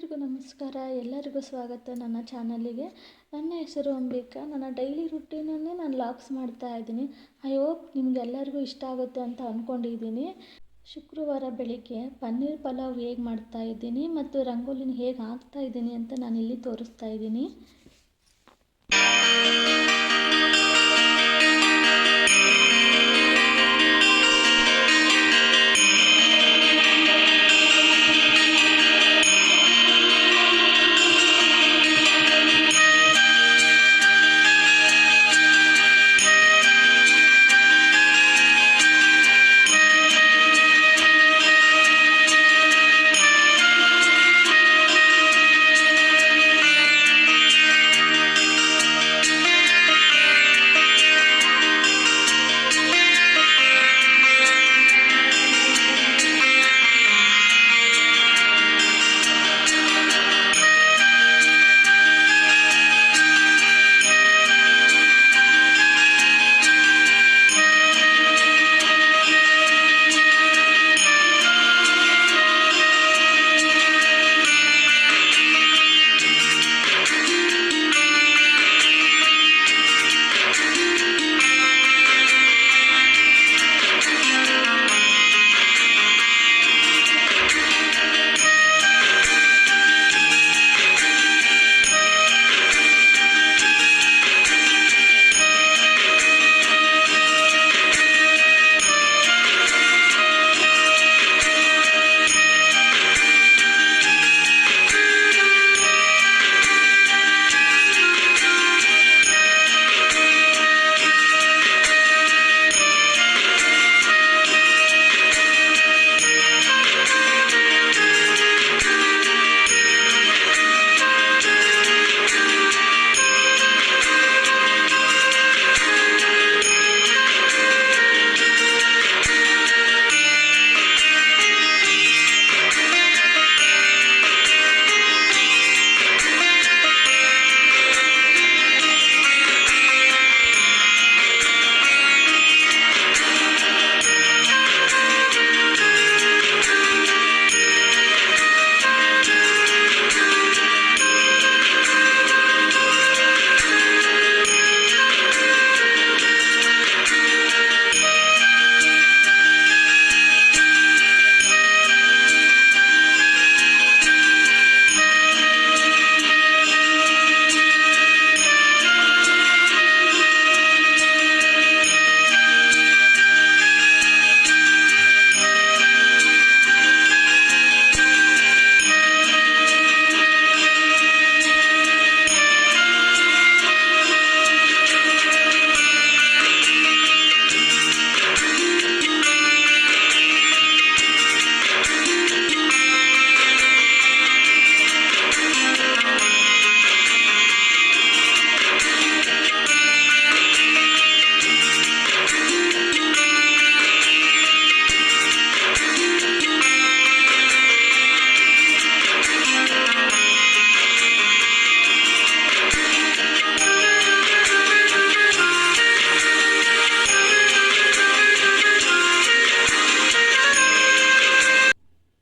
ಎಲ್ಲರಿಗೂ ನಮಸ್ಕಾರ. ಎಲ್ಲರಿಗೂ ಸ್ವಾಗತ ನನ್ನ ಚಾನಲಿಗೆ. ನನ್ನ ಹೆಸರು ಅಂಬಿಕಾ. ನನ್ನ ಡೈಲಿ ರುಟೀನನ್ನೇ ನಾನು ಲಾಗ್ಸ್ ಮಾಡ್ತಾ ಇದ್ದೀನಿ. ಐ ಹೋಪ್ ನಿಮಗೆಲ್ಲರಿಗೂ ಇಷ್ಟ ಆಗುತ್ತೆ ಅಂತ ಅಂದ್ಕೊಂಡಿದ್ದೀನಿ. ಶುಕ್ರವಾರ ಬೆಳಿಗ್ಗೆ ಪನ್ನೀರ್ ಪಲಾವ್ ಹೇಗೆ ಮಾಡ್ತಾ ಇದ್ದೀನಿ ಮತ್ತು ರಂಗೋಲಿನ ಹೇಗೆ ಹಾಕ್ತಾ ಇದ್ದೀನಿ ಅಂತ ನಾನಿಲ್ಲಿ ತೋರಿಸ್ತಾ ಇದ್ದೀನಿ.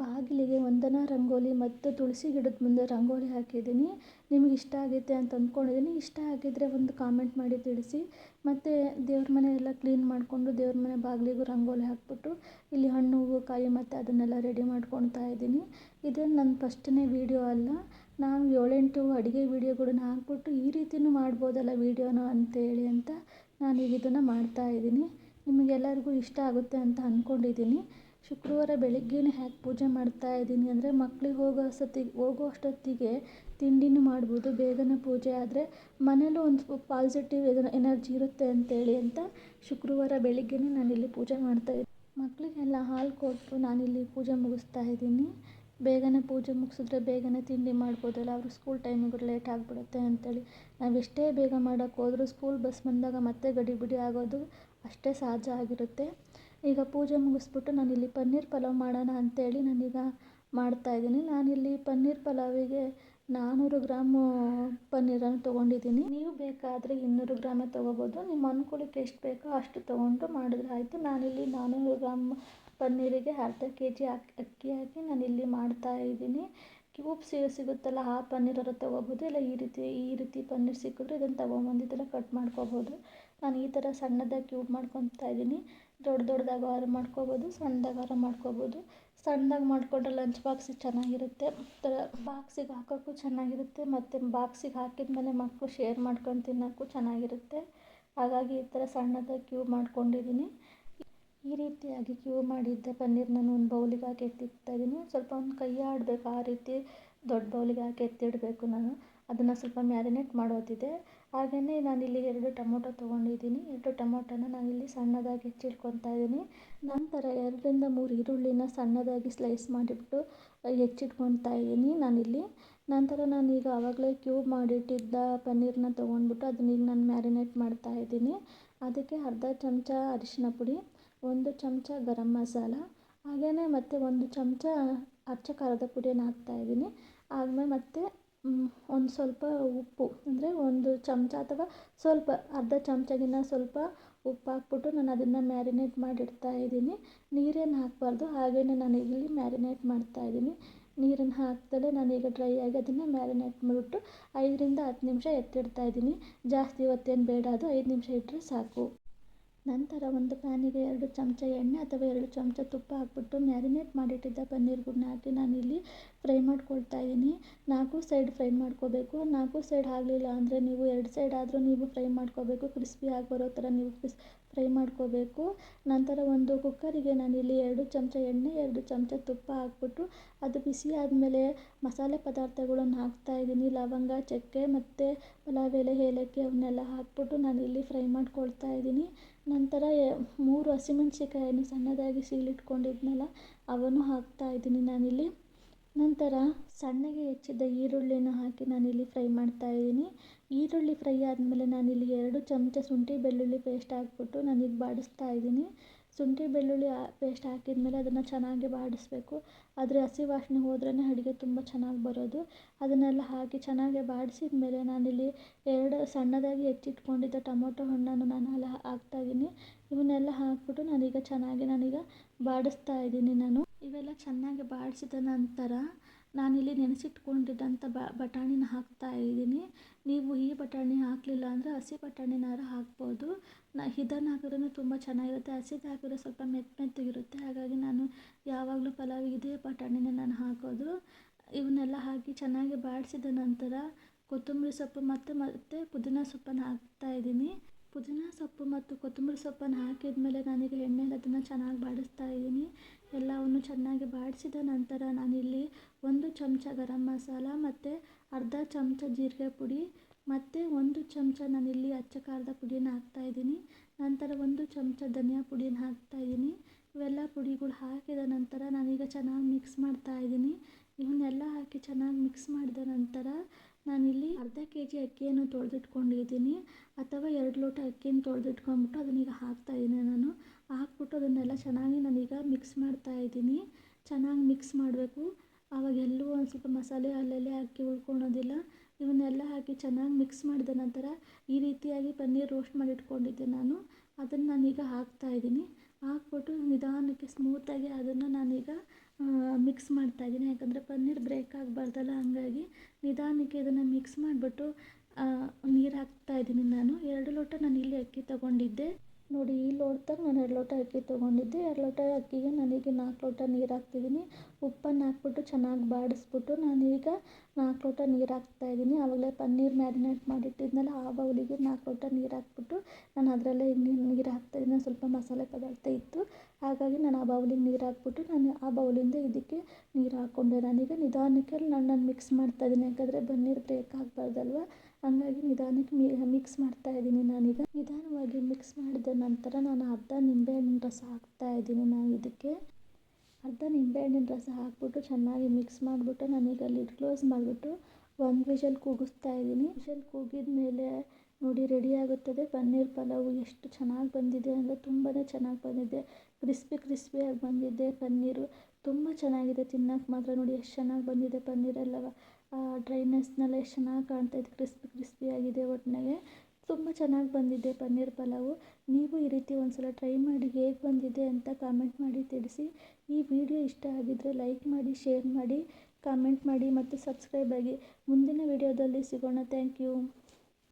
ಬಾಗಿಲಿಗೆ ವಂದನಾ ರಂಗೋಲಿ ಮತ್ತು ತುಳಸಿ ಗಿಡದ ಮುಂದೆ ರಂಗೋಲಿ ಹಾಕಿದ್ದೀನಿ. ನಿಮಗೆ ಇಷ್ಟ ಆಗೈತೆ ಅಂತ ಅಂದ್ಕೊಂಡಿದ್ದೀನಿ. ಇಷ್ಟ ಆಗಿದ್ದರೆ ಒಂದು ಕಾಮೆಂಟ್ ಮಾಡಿ ತಿಳಿಸಿ. ಮತ್ತು ದೇವ್ರ ಮನೆ ಎಲ್ಲ ಕ್ಲೀನ್ ಮಾಡಿಕೊಂಡು ದೇವ್ರ ಮನೆ ಬಾಗಿಲಿಗೂ ರಂಗೋಲಿ ಹಾಕ್ಬಿಟ್ಟು ಇಲ್ಲಿ ಹಣ್ಣು ಹೂವು ಕಾಯಿ ಮತ್ತು ಅದನ್ನೆಲ್ಲ ರೆಡಿ ಮಾಡ್ಕೊಳ್ತಾ ಇದ್ದೀನಿ. ಇದೇನು ನನ್ನ ಫಸ್ಟ್ನೇ ವೀಡಿಯೋ ಅಲ್ಲ. ನಾನು 7-8 ಅಡುಗೆ ವೀಡಿಯೋಗಳನ್ನ ಹಾಕ್ಬಿಟ್ಟು ಈ ರೀತಿಯೂ ಮಾಡ್ಬೋದಲ್ಲ ವೀಡಿಯೋನ ಅಂತೇಳಿ ಅಂತ ನಾನೀಗ ಇದನ್ನು ಮಾಡ್ತಾಯಿದ್ದೀನಿ. ನಿಮಗೆಲ್ಲರಿಗೂ ಇಷ್ಟ ಆಗುತ್ತೆ ಅಂತ ಅಂದ್ಕೊಂಡಿದ್ದೀನಿ. ಶುಕ್ರವಾರ ಬೆಳಗ್ಗೆನೇ ಹ್ಯಾಕೆ ಪೂಜೆ ಮಾಡ್ತಾಯಿದ್ದೀನಿ ಅಂದರೆ ಮಕ್ಳಿಗೆ ಹೋಗೋ ಅಷ್ಟೊತ್ತಿಗೆ ತಿಂಡಿನೂ ಮಾಡ್ಬೋದು. ಬೇಗನೆ ಪೂಜೆ ಆದರೆ ಮನೇಲೂ ಒಂದು ಪಾಸಿಟಿವ್ ಎನರ್ಜಿ ಇರುತ್ತೆ ಅಂತೇಳಿ ಅಂತ ಶುಕ್ರವಾರ ಬೆಳಗ್ಗೆನೇ ನಾನಿಲ್ಲಿ ಪೂಜೆ ಮಾಡ್ತಾಯಿದ್ದೀನಿ. ಮಕ್ಕಳಿಗೆಲ್ಲ ಹಾಲು ಕೊಟ್ಟು ನಾನಿಲ್ಲಿ ಪೂಜೆ ಮುಗಿಸ್ತಾ ಇದ್ದೀನಿ. ಬೇಗನೆ ಪೂಜೆ ಮುಗಿಸಿದ್ರೆ ಬೇಗನೆ ತಿಂಡಿ ಮಾಡ್ಬೋದಲ್ಲ, ಅವರು ಸ್ಕೂಲ್ ಟೈಮಿಗೆ ಲೇಟ್ ಆಗಿಬಿಡುತ್ತೆ ಅಂತೇಳಿ. ನಾವು ಎಷ್ಟೇ ಬೇಗ ಮಾಡೋಕ್ಕೆ ಹೋದರೂ ಸ್ಕೂಲ್ ಬಸ್ ಬಂದಾಗ ಮತ್ತೆ ಗಡಿಬಿಡಿ ಆಗೋದು ಅಷ್ಟೇ ಸಹಜ ಆಗಿರುತ್ತೆ. ಈಗ ಪೂಜೆ ಮುಗಿಸ್ಬಿಟ್ಟು ನಾನಿಲ್ಲಿ ಪನ್ನೀರ್ ಪಲಾವ್ ಮಾಡೋಣ ಅಂತೇಳಿ ನಾನೀಗ ಮಾಡ್ತಾಯಿದ್ದೀನಿ. ನಾನಿಲ್ಲಿ ಪನ್ನೀರ್ ಪಲಾವಿಗೆ 400 ಗ್ರಾಮು ಪನ್ನೀರನ್ನು ತೊಗೊಂಡಿದ್ದೀನಿ. ನೀವು ಬೇಕಾದರೆ 200 ಗ್ರಾಮೇ ತೊಗೋಬೋದು. ನಿಮ್ಮ ಅನುಕೂಲಕ್ಕೆ ಎಷ್ಟು ಬೇಕೋ ಅಷ್ಟು ತೊಗೊಂಡು ಮಾಡಿದ್ರೆ ಆಯಿತು. ನಾನಿಲ್ಲಿ 400 ಗ್ರಾಮ್ ಪನ್ನೀರಿಗೆ ಅರ್ಧ kg ಅಕ್ಕಿ ಹಾಕಿ ನಾನಿಲ್ಲಿ ಮಾಡ್ತಾಯಿದ್ದೀನಿ. ಕ್ಯೂಬ್ ಸಿಗುತ್ತಲ್ಲ ಆ ಪನ್ನೀರನ್ನು ತೊಗೋಬೋದು, ಇಲ್ಲ ಈ ರೀತಿ ಪನ್ನೀರ್ ಸಿಕ್ಕಿದ್ರೆ ಇದನ್ನು ತೊಗೊಂಬಂದಿದ್ದೆಲ್ಲ ಕಟ್ ಮಾಡ್ಕೋಬೋದು. ನಾನು ಈ ಥರ ಸಣ್ಣದಾಗಿ ಕ್ಯೂಬ್ ಮಾಡ್ಕೊತಾ ಇದ್ದೀನಿ. ದೊಡ್ಡದಾಗಾರು ಮಾಡ್ಕೋಬೋದು, ಸಣ್ಣದಾಗಾರು ಮಾಡ್ಕೋಬೋದು. ಸಣ್ಣದಾಗಿ ಮಾಡಿಕೊಂಡ್ರೆ ಲಂಚ್ ಬಾಕ್ಸಿಗೆ ಚೆನ್ನಾಗಿರುತ್ತೆ, ಥರ ಬಾಕ್ಸಿಗೆ ಹಾಕೋಕ್ಕೂ ಚೆನ್ನಾಗಿರುತ್ತೆ, ಮತ್ತು ಬಾಕ್ಸಿಗೆ ಹಾಕಿದ್ಮೇಲೆ ಮಕ್ಕಳು ಶೇರ್ ಮಾಡ್ಕೊಂಡು ತಿನ್ನೋಕ್ಕೂ ಚೆನ್ನಾಗಿರುತ್ತೆ. ಹಾಗಾಗಿ ಈ ಥರ ಸಣ್ಣದಾಗಿ ಕ್ಯೂಬ್ ಮಾಡ್ಕೊಂಡಿದ್ದೀನಿ. ಈ ರೀತಿಯಾಗಿ ಕ್ಯೂಬ್ ಮಾಡಿದ್ದ ಪನ್ನೀರ್ ನಾನು ಒಂದು ಬೌಲಿಗೆ ಹಾಕಿ ಎತ್ತಿಡ್ತಾಯಿದ್ದೀನಿ. ಸ್ವಲ್ಪ ಒಂದು ಕೈ ಆಡಬೇಕು, ಆ ರೀತಿ ದೊಡ್ಡ ಬೌಲಿಗೆ ಹಾಕಿ ಎತ್ತಿಡಬೇಕು. ನಾನು ಅದನ್ನು ಸ್ವಲ್ಪ ಮ್ಯಾರಿನೇಟ್ ಮಾಡೋದಿದೆ. ಹಾಗೆಯೇ ನಾನಿಲ್ಲಿ 2 ಟೊಮೊಟೊ ತೊಗೊಂಡಿದ್ದೀನಿ. 2 ಟೊಮೊಟೊನ ನಾನಿಲ್ಲಿ ಸಣ್ಣದಾಗಿ ಹೆಚ್ಚಿಟ್ಕೊತಾ ಇದ್ದೀನಿ. ನಂತರ 2 ರಿಂದ 3 ಈರುಳ್ಳಿನ ಸಣ್ಣದಾಗಿ ಸ್ಲೈಸ್ ಮಾಡಿಬಿಟ್ಟು ಹೆಚ್ಚಿಟ್ಕೊತಾ ಇದ್ದೀನಿ ನಾನಿಲ್ಲಿ. ನಂತರ ನಾನೀಗ ಆವಾಗಲೇ ಕ್ಯೂಬ್ ಮಾಡಿಟ್ಟಿದ್ದ ಪನ್ನೀರನ್ನ ತೊಗೊಂಡ್ಬಿಟ್ಟು ಅದನ್ನೀಗ ನಾನು ಮ್ಯಾರಿನೇಟ್ ಮಾಡ್ತಾ ಇದ್ದೀನಿ. ಅದಕ್ಕೆ ಅರ್ಧ ಚಮಚ ಅರಿಶಿನ ಪುಡಿ, 1 ಚಮಚ ಗರಂ ಮಸಾಲ, ಹಾಗೆಯೇ ಮತ್ತು 1 ಚಮಚ ಅಚ್ಚ ಖಾರದ ಪುಡಿಯನ್ನು ಹಾಕ್ತಾಯಿದ್ದೀನಿ. ಆಮೇಲೆ ಮತ್ತು ಒಂದು ಸ್ವಲ್ಪ ಉಪ್ಪು, ಅಂದರೆ 1 ಚಮಚ ಅಥವಾ ಸ್ವಲ್ಪ ಅರ್ಧ ಚಮಚಗಿನ್ನ ಸ್ವಲ್ಪ ಉಪ್ಪು ಹಾಕ್ಬಿಟ್ಟು ನಾನು ಅದನ್ನು ಮ್ಯಾರಿನೇಟ್ ಮಾಡಿಡ್ತಾ ಇದ್ದೀನಿ. ನೀರೇನು ಹಾಕಬಾರ್ದು, ಹಾಗೆಯೇ ನಾನು ಇಲ್ಲಿ ಮ್ಯಾರಿನೇಟ್ ಮಾಡ್ತಾಯಿದ್ದೀನಿ. ನೀರನ್ನು ಹಾಕ್ದಲೇ ನಾನೀಗ ಡ್ರೈ ಆಗಿ ಅದನ್ನು ಮ್ಯಾರಿನೇಟ್ ಮಾಡಿಬಿಟ್ಟು 5 ರಿಂದ 10 ನಿಮಿಷ ಎತ್ತಿಡ್ತಾ ಇದ್ದೀನಿ. ಜಾಸ್ತಿ ಹೊತ್ತೇನು ಬೇಡ, ಅದು 5 ನಿಮಿಷ ಇಟ್ಟರೆ ಸಾಕು. ನಂತರ ಒಂದು ಪ್ಯಾನಿಗೆ 2 ಚಮಚ ಎಣ್ಣೆ ಅಥವಾ 2 ಚಮಚ ತುಪ್ಪ ಹಾಕ್ಬಿಟ್ಟು ಮ್ಯಾರಿನೇಟ್ ಮಾಡಿಟ್ಟಿದ್ದ ಪನ್ನೀರ್ಗಳನ್ನ ಹಾಕಿ ನಾನಿಲ್ಲಿ ಫ್ರೈ ಮಾಡ್ಕೊಳ್ತಾ ಇದ್ದೀನಿ. 4 ಸೈಡ್ ಫ್ರೈ ಮಾಡ್ಕೋಬೇಕು. 4 ಸೈಡ್ ಆಗಲಿಲ್ಲ ಅಂದರೆ ನೀವು 2 ಸೈಡ್ ಆದರೂ ನೀವು ಫ್ರೈ ಮಾಡ್ಕೋಬೇಕು. ಕ್ರಿಸ್ಪಿ ಆಗಿ ಬರೋ ಥರ ನೀವು ಫ್ರೈ ಮಾಡ್ಕೋಬೇಕು. ನಂತರ ಒಂದು ಕುಕ್ಕರಿಗೆ ನಾನಿಲ್ಲಿ 2 ಚಮಚ ಎಣ್ಣೆ, 2 ಚಮಚ ತುಪ್ಪ ಹಾಕ್ಬಿಟ್ಟು ಅದು ಬಿಸಿ ಆದಮೇಲೆ ಮಸಾಲೆ ಪದಾರ್ಥಗಳನ್ನು ಹಾಕ್ತಾಯಿದ್ದೀನಿ. ಲವಂಗ, ಚಕ್ಕೆ ಮತ್ತು ಪಲಾವ್ ಎಲೆ, ಏಲಕ್ಕಿ ಅವನ್ನೆಲ್ಲ ಹಾಕ್ಬಿಟ್ಟು ನಾನಿಲ್ಲಿ ಫ್ರೈ ಮಾಡ್ಕೊಳ್ತಾ ಇದ್ದೀನಿ. ನಂತರ 3 ಹಸಿಮೆಣಸಿಕಾಯನ್ನು ಸಣ್ಣದಾಗಿ ಸೀಳಿಟ್ಕೊಂಡಿದ್ನಲ್ಲ ಅವನ್ನು ಹಾಕ್ತಾಯಿದ್ದೀನಿ ನಾನಿಲ್ಲಿ. ನಂತರ ಸಣ್ಣಗೆ ಹೆಚ್ಚಿದ್ದ ಈರುಳ್ಳಿನ ಹಾಕಿ ನಾನಿಲ್ಲಿ ಫ್ರೈ ಮಾಡ್ತಾಯಿದ್ದೀನಿ. ಈರುಳ್ಳಿ ಫ್ರೈ ಆದಮೇಲೆ ನಾನಿಲ್ಲಿ 2 ಚಮಚ ಶುಂಠಿ ಬೆಳ್ಳುಳ್ಳಿ ಪೇಸ್ಟ್ ಹಾಕ್ಬಿಟ್ಟು ನಾನೀಗ ಬಾಡಿಸ್ತಾ ಇದ್ದೀನಿ. ಶುಂಠಿ ಬೆಳ್ಳುಳ್ಳಿ ಪೇಸ್ಟ್ ಹಾಕಿದ್ಮೇಲೆ ಅದನ್ನು ಚೆನ್ನಾಗಿ ಬಾಡಿಸ್ಬೇಕು. ಆದರೆ ಹಸಿ ವಾಸನೆ ಹೋದ್ರೇ ಅಡುಗೆ ತುಂಬ ಚೆನ್ನಾಗಿ ಬರೋದು. ಅದನ್ನೆಲ್ಲ ಹಾಕಿ ಚೆನ್ನಾಗಿ ಬಾಡಿಸಿದ ಮೇಲೆ ನಾನಿಲ್ಲಿ 2 ಸಣ್ಣದಾಗಿ ಹೆಚ್ಚಿಟ್ಕೊಂಡಿದ್ದ ಟೊಮೊಟೊ ಹಣ್ಣನ್ನು ನಾನು ಅಲ್ಲಿ ಹಾಕ್ತಾಯಿದ್ದೀನಿ. ಇವನ್ನೆಲ್ಲ ಹಾಕ್ಬಿಟ್ಟು ನಾನೀಗ ಬಾಡಿಸ್ತಾ ಇದ್ದೀನಿ ನಾನು. ಇವೆಲ್ಲ ಚೆನ್ನಾಗಿ ಬಾಡಿಸಿದ ನಂತರ ನಾನಿಲ್ಲಿ ನೆನೆಸಿಟ್ಕೊಂಡಿದ್ದಂಥ ಬಟಾಣಿನ ಹಾಕ್ತಾಯಿದ್ದೀನಿ. ನೀವು ಈ ಬಟಾಣಿ ಹಾಕಲಿಲ್ಲ ಅಂದರೆ ಹಸಿ ಬಟಾಣಿನಾರು ಹಾಕ್ಬೋದು. ಇದನ್ನು ಹಾಕಿದ್ರೂ ತುಂಬ ಚೆನ್ನಾಗಿರುತ್ತೆ. ಹಸಿದು ಹಾಕಿದ್ರೆ ಸ್ವಲ್ಪ ಮೆತ್ತಗಿರುತ್ತೆ. ಹಾಗಾಗಿ ನಾನು ಯಾವಾಗಲೂ ಪಲಾವಿಗೆ ಇದೇ ಬಟಾಣಿನೇ ನಾನು ಹಾಕೋದು. ಇವನ್ನೆಲ್ಲ ಹಾಕಿ ಚೆನ್ನಾಗಿ ಬಾಡಿಸಿದ ನಂತರ ಕೊತ್ತಂಬರಿ ಸೊಪ್ಪು ಮತ್ತು ಪುದೀನ ಸೊಪ್ಪನ್ನು ಹಾಕ್ತಾಯಿದ್ದೀನಿ. ಪುದೀನ ಸೊಪ್ಪು ಮತ್ತು ಕೊತ್ತಂಬರಿ ಸೊಪ್ಪನ್ನು ಹಾಕಿದ್ಮೇಲೆ ನಾನೀಗ ಎಣ್ಣೆಲಿ ಅದನ್ನು ಚೆನ್ನಾಗಿ ಬಾಡಿಸ್ತಾ ಇದ್ದೀನಿ. ಎಲ್ಲವನ್ನು ಚೆನ್ನಾಗಿ ಬಾಡಿಸಿದ ನಂತರ ನಾನಿಲ್ಲಿ 1 ಚಮಚ ಗರಂ ಮಸಾಲ ಮತ್ತು ಅರ್ಧ ಚಮಚ ಜೀರಿಗೆ ಪುಡಿ ಮತ್ತು 1 ಚಮಚ ನಾನಿಲ್ಲಿ ಅಚ್ಚ ಖಾರದ ಪುಡಿನ ಹಾಕ್ತಾಯಿದ್ದೀನಿ. ನಂತರ 1 ಚಮಚ ಧನಿಯಾ ಪುಡಿನ ಹಾಕ್ತಾಯಿದ್ದೀನಿ. ಇವೆಲ್ಲ ಪುಡಿಗಳು ಹಾಕಿದ ನಂತರ ನಾನೀಗ ಚೆನ್ನಾಗಿ ಮಿಕ್ಸ್ ಮಾಡ್ತಾಯಿದ್ದೀನಿ. ಇವನ್ನೆಲ್ಲ ಹಾಕಿ ಚೆನ್ನಾಗಿ ಮಿಕ್ಸ್ ಮಾಡಿದ ನಂತರ ನಾನಿಲ್ಲಿ ಅರ್ಧ kg ಅಕ್ಕಿಯನ್ನು ತೊಳೆದಿಟ್ಕೊಂಡಿದ್ದೀನಿ, ಅಥವಾ 2 ಲೋಟ ಅಕ್ಕಿನ ತೊಳೆದಿಟ್ಕೊಂಡ್ಬಿಟ್ಟು ಅದನ್ನೀಗ ಹಾಕ್ತಾಯಿದ್ದೀನಿ ನಾನು. ಹಾಕ್ಬಿಟ್ಟು ಅದನ್ನೆಲ್ಲ ಚೆನ್ನಾಗಿ ನಾನೀಗ ಮಿಕ್ಸ್ ಮಾಡ್ತಾಯಿದ್ದೀನಿ. ಚೆನ್ನಾಗಿ ಮಿಕ್ಸ್ ಮಾಡಬೇಕು. ಆವಾಗ ಎಲ್ಲೂ ಒಂದು ಸ್ವಲ್ಪ ಮಸಾಲೆ ಅಲ್ಲಲ್ಲೇ ಅಕ್ಕಿ ಉಳ್ಕೊಳೋದಿಲ್ಲ. ಇವನ್ನೆಲ್ಲ ಹಾಕಿ ಚೆನ್ನಾಗಿ ಮಿಕ್ಸ್ ಮಾಡಿದ ನಂತರ ಈ ರೀತಿಯಾಗಿ ಪನ್ನೀರ್ ರೋಸ್ಟ್ ಮಾಡಿ ಇಟ್ಕೊಂಡಿದ್ದೆ ನಾನು, ಅದನ್ನು ನಾನೀಗ ಹಾಕ್ತಾಯಿದ್ದೀನಿ. ಹಾಕ್ಬಿಟ್ಟು ನಿಧಾನಕ್ಕೆ ಸ್ಮೂತಾಗಿ ಅದನ್ನು ನಾನೀಗ ಮಿಕ್ಸ್ ಮಾಡ್ತಾಯಿದ್ದೀನಿ. ಯಾಕಂದರೆ ಪನ್ನೀರ್ ಬ್ರೇಕ್ ಆಗಬಾರ್ದಲ್ಲ, ಹಂಗಾಗಿ ನಿಧಾನಕ್ಕೆ ಇದನ್ನು ಮಿಕ್ಸ್ ಮಾಡಿಬಿಟ್ಟು ನೀರು ಹಾಕ್ತಾಯಿದ್ದೀನಿ ನಾನು. 2 ಲೋಟ ನಾನು ಇಲ್ಲಿ ಅಕ್ಕಿ ತೊಗೊಂಡಿದ್ದೆ ನೋಡಿ. ಈ ಲೋಟದಾಗ ನಾನು 2 ಲೋಟ ಅಕ್ಕಿ ತೊಗೊಂಡಿದ್ದೆ. 2 ಲೋಟ ಅಕ್ಕಿಗೆ ನಾನೀಗ 4 ಲೋಟ ನೀರು ಹಾಕ್ತಿದ್ದೀನಿ. ಉಪ್ಪನ್ನು ಹಾಕ್ಬಿಟ್ಟು ಚೆನ್ನಾಗಿ ಬಾಡಿಸ್ಬಿಟ್ಟು ನಾನೀಗ 4 ಲೋಟ ನೀರು ಹಾಕ್ತಾಯಿದ್ದೀನಿ. ಆವಾಗಲೇ ಪನ್ನೀರ್ ಮ್ಯಾರಿನೇಟ್ ಮಾಡಿಟ್ಟಿದ್ನಲ್ಲ ಆ ಬೌಲಿಗೆ 4 ಲೋಟ ನೀರು ಹಾಕ್ಬಿಟ್ಟು ನಾನು ಅದರಲ್ಲೇ ನೀರು ಹಾಕ್ತಾಯಿದ್ದೀನಿ. ಸ್ವಲ್ಪ ಮಸಾಲೆ ಪದಾರ್ಥ ಇತ್ತು, ಹಾಗಾಗಿ ನಾನು ಆ ಬೌಲಿಗೆ ನೀರು ಹಾಕ್ಬಿಟ್ಟು ನಾನು ಆ ಬೌಲಿಂದ ಇದಕ್ಕೆ ನೀರು ಹಾಕ್ಕೊಂಡೆ. ನಾನೀಗ ನಿಧಾನಕ್ಕೆ ನಾನು ಮಿಕ್ಸ್ ಮಾಡ್ತಾಯಿದ್ದೀನಿ. ಯಾಕಂದರೆ ಪನ್ನೀರ್ ಬ್ರೇಕ್ ಆಗಬಾರ್ದಲ್ವ, ಹಂಗಾಗಿ ನಿಧಾನಕ್ಕೆ ಮಿಕ್ಸ್ ಮಾಡ್ತಾಯಿದ್ದೀನಿ. ನಾನೀಗ ನಿಧಾನವಾಗಿ ಮಿಕ್ಸ್ ಮಾಡಿದ ನಂತರ ನಾನು ಅರ್ಧ ನಿಂಬೆಹಣ್ಣಿನ ರಸ ಹಾಕ್ತಾಯಿದ್ದೀನಿ. ನಾನು ಇದಕ್ಕೆ ಅರ್ಧ ನಿಂಬೆಹಣ್ಣಿನ ರಸ ಹಾಕ್ಬಿಟ್ಟು ಚೆನ್ನಾಗಿ ಮಿಕ್ಸ್ ಮಾಡಿಬಿಟ್ಟು ನಾನೀಗ ಲಿಡ್ ಕ್ಲೋಸ್ ಮಾಡಿಬಿಟ್ಟು 1 ವಿಷಲ್ ಕೂಗಿಸ್ತಾಯಿದ್ದೀನಿ. ವಿಷಲ್ ಕೂಗಿದ ಮೇಲೆ ನೋಡಿ ರೆಡಿ ಆಗುತ್ತದೆ ಪನ್ನೀರ್ ಪಲಾವು. ಎಷ್ಟು ಚೆನ್ನಾಗಿ ಬಂದಿದೆ ಅಂದರೆ ತುಂಬಾ ಚೆನ್ನಾಗಿ ಬಂದಿದೆ. ಕ್ರಿಸ್ಪಿಯಾಗಿ ಬಂದಿದೆ ಪನ್ನೀರು. ತುಂಬ ಚೆನ್ನಾಗಿದೆ. ತಿನ್ನೋಕ್ಕೆ ಮಾತ್ರ ನೋಡಿ ಎಷ್ಟು ಚೆನ್ನಾಗಿ ಬಂದಿದೆ ಪನ್ನೀರೆಲ್ಲ. ಡ್ರೈನೆಸ್ನೆಲ್ಲ ಎಷ್ಟು ಚೆನ್ನಾಗಿ ಕಾಣ್ತಾಯಿದೆ, ಕ್ರಿಸ್ಪಿಯಾಗಿದೆ. ಒಟ್ಟಿನಾಗೆ ತುಂಬ ಚೆನ್ನಾಗಿ ಬಂದಿದೆ ಪನ್ನೀರ್ ಪಲಾವು. ನೀವು ಈ ರೀತಿ ಒಂದು ಸಲ ಟ್ರೈ ಮಾಡಿ ಹೇಗೆ ಬಂದಿದೆ ಅಂತ ಕಾಮೆಂಟ್ ಮಾಡಿ ತಿಳಿಸಿ. ಈ ವಿಡಿಯೋ ಇಷ್ಟ ಆಗಿದ್ದರೆ ಲೈಕ್ ಮಾಡಿ, ಶೇರ್ ಮಾಡಿ. ಕಾಮೆಂಟ್ ಮಾಡಿ ಮತ್ತು ಸಬ್ಸ್ಕ್ರೈಬ್ ಆಗಿ. ಮುಂದಿನ ವಿಡಿಯೋದಲ್ಲಿ ಸಿಗೋಣ. Thank you.